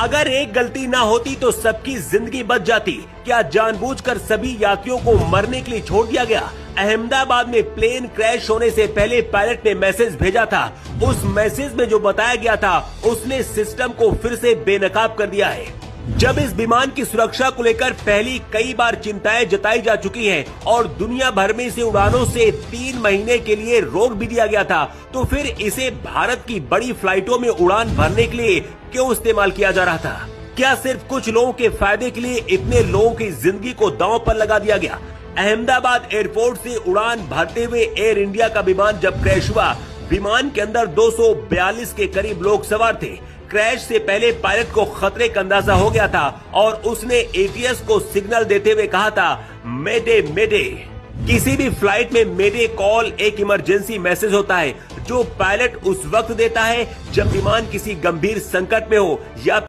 अगर एक गलती ना होती तो सबकी जिंदगी बच जाती। क्या जानबूझकर सभी यात्रियों को मरने के लिए छोड़ दिया गया? अहमदाबाद में प्लेन क्रैश होने से पहले पायलट ने मैसेज भेजा था। उस मैसेज में जो बताया गया था उसने सिस्टम को फिर से बेनकाब कर दिया है। जब इस विमान की सुरक्षा को लेकर पहली कई बार चिंताएं जताई जा चुकी हैं और दुनिया भर में इसे उड़ानों से 3 महीने के लिए रोक भी दिया गया था, तो फिर इसे भारत की बड़ी फ्लाइटों में उड़ान भरने के लिए क्यों इस्तेमाल किया जा रहा था? क्या सिर्फ कुछ लोगों के फायदे के लिए इतने लोगों की जिंदगी को दांव पर लगा दिया गया? अहमदाबाद एयरपोर्ट से उड़ान भरते हुए एयर इंडिया का विमान जब क्रैश हुआ, विमान के अंदर 242 के करीब लोग सवार थे। क्रैश से पहले पायलट को खतरे का अंदाजा हो गया था और उसने एटीएस को सिग्नल देते हुए कहा था, मेडे मेडे। किसी भी फ्लाइट में मेडे कॉल एक इमरजेंसी मैसेज होता है जो पायलट उस वक्त देता है जब विमान किसी गंभीर संकट में हो या